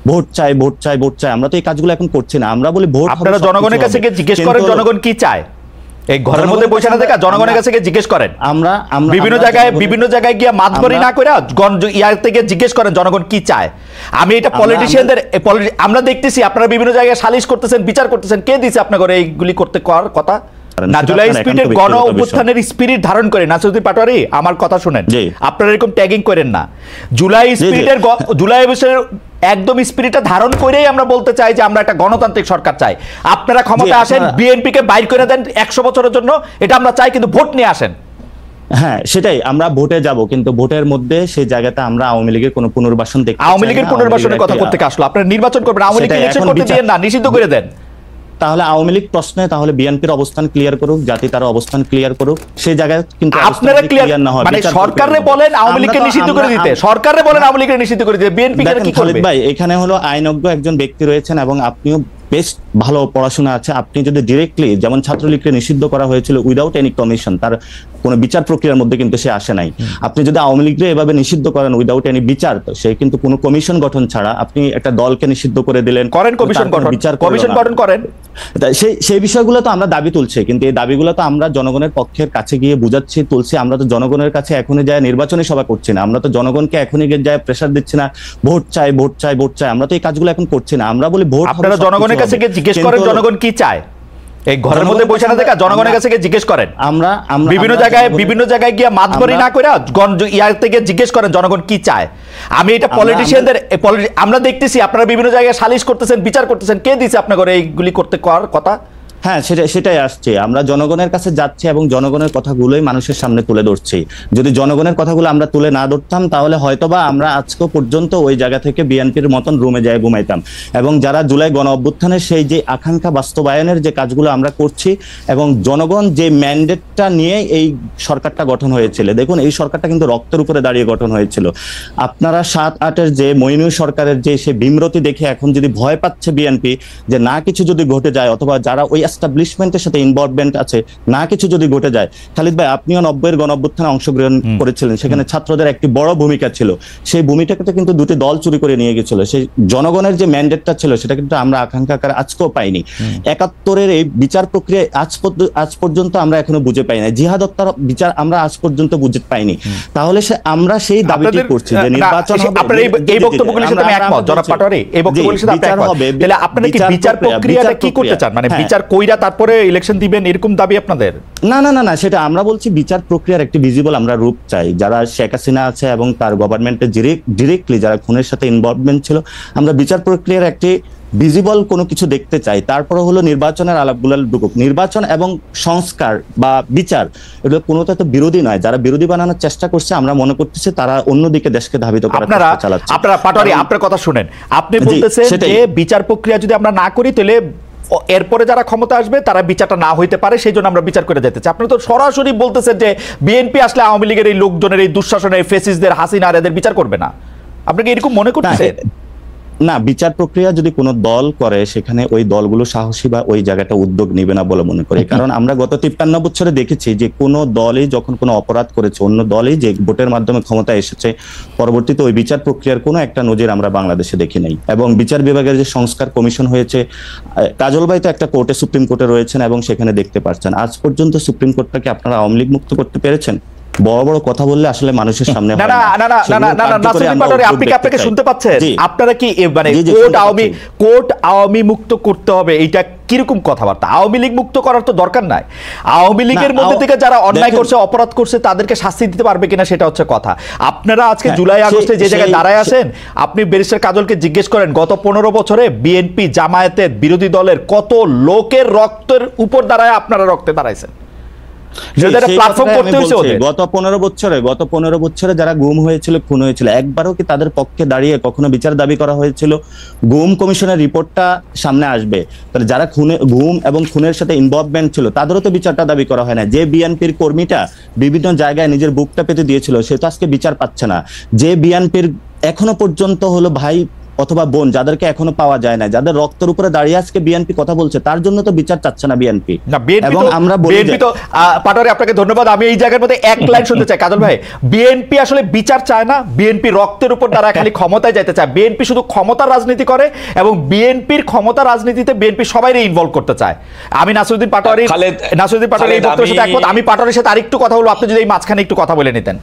Vote চাই vote চাই vote চাই। আমরা তো এই কাজগুলো এখন করছি না। আমরা বলি ভোট। আপনারা জনগণের কাছে গিয়ে জিজ্ঞেস করেন জনগণ কি চায়। এই ঘরের মধ্যে বসে না দেখা জনগণের কাছে গিয়ে জিজ্ঞেস করেন। আমরা বিভিন্ন জায়গায় গিয়ে মাতবরি না করে ইয়ার থেকে জিজ্ঞেস করেন জনগণ কি চায়। আমি এটা পলিটিশিয়ানদের আমরা দেখতেছি আপনারা বিভিন্ন জায়গায় সালিশ করতেছেন, বিচার করতেছেন। কে দিছে আপনাদের এইগুলি করতে করার কথা? না জুলাই স্পিরিটের গণ অভ্যুত্থানের স্পিরিট ধারণ করে নাসিরুদ্দিন পাটোয়ারি আমার কথা শুনেন, আপনারা এরকম ট্যাগিং করেন না। জুলাই স্পিরিটের জুলাই একদম স্পিরিটটা ধারণ করেই আমরা বলতে চাই যে আমরা একটা গণতান্ত্রিক সরকার চাই। আপনারা ক্ষমতা আসেন, বিএনপিকে বাইর করে দেন 100 বছরের জন্য, এটা আমরা চাই, কিন্তু ভোট নিয়ে আসেন। হ্যাঁ সেটাই, আমরা ভোটে যাব, কিন্তু ভোটের মধ্যে সেই জায়গাতে আমরা আওয়ামী লীগের কোনো পুনর্বাসন দেখতে চাই না। আওয়ামী লীগের পুনর্বাসনের কথা করতে আসলো, আপনারা নির্বাচন করবেন, আওয়ামী লীগ ইলেকশন করতে দিয়েন না, নিষিদ্ধ করে দেন। তাহলে আওয়ামী লীগ প্রশ্নে তাহলে বিএনপির অবস্থান ক্লিয়ার করুক, জাতি তার অবস্থান ক্লিয়ার করুক, সেই জায়গায় কিন্তু আপনারা ক্লিয়ার না হয় মানে সরকারে বলেন আওয়ামী লীগকে নিষিদ্ধ করে দিতে, সরকারে বলেন আওয়ামী লীগকে নিষিদ্ধ করে দিতে, বিএনপি কি করবে? খালিদ ভাই এখানে হলো আইনজ্ঞ একজন ব্যক্তি রয়েছেন এবং আপনিও বেশ ভালো পড়াশোনা আছে। আপনি যদি ডিরেক্টলি যেমন ছাত্রলীগকে নিষিদ্ধ করা হয়েছিল উইদাউট এনি কমিশন, তার কোনো বিচার প্রক্রিয়ার মধ্যে কিন্তু সে আসে নাই। আপনি যদি আওয়ামী লীগকে এভাবে নিষিদ্ধ করেন উইদাউট এনি বিচার, তো সে কিন্তু কোনো কমিশন গঠন ছাড়া আপনি একটা দলকে নিষিদ্ধ করে দিলেন। করেন কমিশন গঠন, বিচার কমিশন গঠন করেন। সেই বিষয়গুলো তো আমরা দাবি তুলছি, কিন্তু এই দাবিগুলো তো আমরা জনগণের পক্ষের কাছে গিয়ে বুঝাচ্ছি, তুলছি। আমরা তো জনগণের কাছে এখনই যায় নির্বাচনী সভা করছি না, আমরা তো জনগণকে এখনই গিয়ে যায় প্রেসার দিচ্ছি না ভোট চাই ভোট চাই ভোট চাই। আমরা তো এই কাজগুলো এখন করছি না। আমরা বলি ভোট। আপনারা জনগণের কাছে গিয়ে জিজ্ঞেস করেন জনগণ কি চায়। এই ঘরের মধ্যে বসে না দেখা জনগণের কাছে গিয়ে জিজ্ঞেস করেন। আমরা বিভিন্ন জায়গায় গিয়ে মাতবরি না করে ইয়ার থেকে জিজ্ঞেস করেন জনগণ কি চায়। আমি এটা পলিটিশিয়ানদের আমরা দেখতেছি আপনারা বিভিন্ন জায়গায় সালিশ করতেছেন, বিচার করতেছেন। কে দিছে আপনাদের এইগুলি করতে করার কথা? হ্যাঁ সেটাই আসছে। আমরা জনগণের কাছে যাচ্ছি এবং জনগণের কথাগুলোই মানুষের সামনে তুলে ধরছি। যদি জনগণের কথাগুলো আমরা তুলে না ধরতাম তাহলে হয়তোবা আমরা আজকে পর্যন্ত ওই জায়গা থেকে বিএনপির মতন রুমে যায় ঘুমাইতাম। এবং যারা জুলাই গণ অভ্যুত্থানের সেই যে আকাঙ্ক্ষা বাস্তবায়নের যে কাজগুলো আমরা করছি এবং জনগণ যে ম্যান্ডেটটা নিয়ে এই সরকারটা গঠন হয়েছিল, দেখুন এই সরকারটা কিন্তু রক্তের উপরে দাঁড়িয়ে গঠন হয়েছিল। আপনারা 7-8-এর যে মইনুল সরকারের যে সে বিমরতি দেখে এখন যদি ভয় পাচ্ছে বিএনপি যে না কিছু যদি ঘটে যায়, অথবা যারা ওই এস্টাবলিশমেন্টের সাথে ইনভলভমেন্ট আছে না কিছু যদি ঘটে যায়। খালিদ ভাই আপনিও 90-এর গণ অভ্যুত্থানে অংশগ্রহণ করেছিলেন, সেখানে ছাত্রদের একটি বড় ভূমিকা ছিল। সেই ভূমিকাটা কিন্তু দুটি দল চুরি করে নিয়ে গেছিল। সেই জনগণের যে ম্যান্ডেটটা ছিল সেটা কিন্তু আমরা আকাঙ্ক্ষা করে আজকেও পাইনি। 71-এর এই বিচার প্রক্রিয়া আজ পর্যন্ত আমরা এখনো বুঝে পাই না। জিহাদ হত্যার বিচার আমরা আজ পর্যন্ত বুঝে পাইনি। তাহলে আমরা সেই দাবিটি করছি যে নির্বাচন হবে। আপনার এই বক্তব্যগুলোর সাথে আমি একমত জনাব পাটোয়ারি, এই বক্তব্যগুলোর সাথে আপনি একমত। তাহলে আপনারা কি বিচার প্রক্রিয়াটা কি করতে চান? মানে বিচার কইরা তারপরে ইলেকশন দিবেন এরকম দাবি আপনাদের? না না না না, সেটা আমরা বলছি বিচার প্রক্রিয়ার একটি ভিজিবল আমরা রূপ চাই। যারা শেখ হাসিনা আছে এবং তার গভর্নমেন্টে ডিরেক্টলি যারা খুনের সাথে ইনভলভমেন্ট ছিল, আমরা বিচার প্রক্রিয়ার একটি ভিজিবল কোনো কিছু দেখতে চাই। তারপরে হলো নির্বাচনের আলাপগুলো ঢুকুক। নির্বাচন এবং সংস্কার বা বিচার এগুলো কোনোটা তো বিরোধী নয়। যারা বিরোধী বানানোর চেষ্টা করছে আমরা মনে করতেছি তারা অন্যদিকে দেশকে ধাবিত করার চেষ্টা চালাচ্ছে। আপনারা পাটোয়ারি আপনার কথা শুনেন, আপনি বলতেছেন যে বিচার প্রক্রিয়া যদি আমরা না করি তাহলে এরপরে যারা ক্ষমতা আসবে তারা বিচারটা না হইতে পারে, সেই জন্য আমরা বিচার করে যেতে চাই। আপনি তো সরাসরি বলতেছেন যে বিএনপি আসলে আওয়ামী লীগের এই লোকজনের এই দুঃশাসনের ফেসিসদের হাসিনার এদের বিচার করবে না। আপনি কি এরকম মনে করতেছেন? না, বিচার প্রক্রিয়া যদি কোনো দল করে সেখানে ওই দলগুলো সাহসী বা ওই জায়গাটা উদ্যোগ নেবে না বলে মনে করি। কারণ আমরা গত 53 বছরে দেখেছি যে কোনো দলই যখন কোনো অপরাধ করেছে, অন্য দলই যে ভোটের মাধ্যমে ক্ষমতা এসেছে, পরবর্তীতে ওই বিচার প্রক্রিয়ার কোনো একটা নজির আমরা বাংলাদেশে দেখি নাই। এবং বিচার বিভাগের যে সংস্কার কমিশন হয়েছে, কাজল ভাই তো একটা কোর্টে সুপ্রিম কোর্টে রয়েছেন এবং সেখানে দেখতে পাচ্ছেন আজ পর্যন্ত সুপ্রিম কোর্টটাকে আপনারা আওয়ামী লীগ মুক্ত করতে পেরেছেন? বড় বড় কথা বললে আসলে মানুষের সামনে না না না না না না না নাসিরুদ্দিন পাটোয়ারি আপনি কি আপনাকে শুনতে পাচ্ছেন? আপনারা কি মানে কোর্ট আওয়ামী মুক্ত করতে হবে এটা কিরকম কথাবার্তা? আওয়ামী লীগ মুক্ত করার তো দরকার নাই। আওয়ামী লীগের মধ্যে থেকে যারা অন্যায় করছে অপরাধ করছে তাদেরকে শাস্তি দিতে পারবে কিনা সেটা হচ্ছে কথা। আপনারা আজকে জুলাই আগস্টে যে জায়গায় দাঁড়ায় আছেন, আপনি ব্যারিস্টার কাজলকে জিজ্ঞেস করেন গত 15 বছরে বিএনপি জামায়াতের বিরোধী দলের কত লোকের রক্তের উপর দাঁড়ায় আপনারা রক্তে দাঁড়াইছেন। গত 15 বছরে যারা গুম হয়েছিল, খুন হয়েছিল, একবারও কি তাদের পক্ষে দাঁড়িয়ে কখনো বিচার দাবি করা হয়েছিল? গুম কমিশনের রিপোর্টটা সামনে আসবে, তাহলে যারা গুম এবং খুনের সাথে ইনভলভমেন্ট ছিল তাদেরও তো বিচারটা দাবি করা হয় না। যে বিএনপির কর্মীটা বিভিন্ন জায়গায় নিজের বুকটা পেতে দিয়েছিল সে তো আজকে বিচার পাচ্ছে না। যে বিএনপির এখনো পর্যন্ত হলো ভাই অথবা বোন যাদেরকে এখনো পাওয়া যায় না, যাদের রক্তের উপরে দাঁড়িয়ে আজকে বিএনপি কথা বলছে, তার জন্য তো বিচার চাচ্ছে না বিএনপি। না বিএনপি এবং আমরা বলি বিএনপি তো পাটোয়ারি আপনাকে ধন্যবাদ। আমি এই জায়গার মধ্যে এক লাইন শুনতে চাই কাজল ভাই, বিএনপি আসলে বিচার চায় না, বিএনপি রক্তের উপর দাঁড়ায় খালি ক্ষমতায় যেতে চায়। বিএনপি শুধু ক্ষমতার রাজনীতি করে এবং বিএনপির ক্ষমতা রাজনীতিতে বিএনপি সবাইরে ইনভলভ করতে চায়। আমি নাসিরউদ্দিন পাটোয়ারি এই বক্তব্যের সাথে একমত। আমি পাটোয়ারির সাথে আরেকটু কথা বলবো, আপনি যদি এই মাঝখানে একটু কথা বলে নিতেন।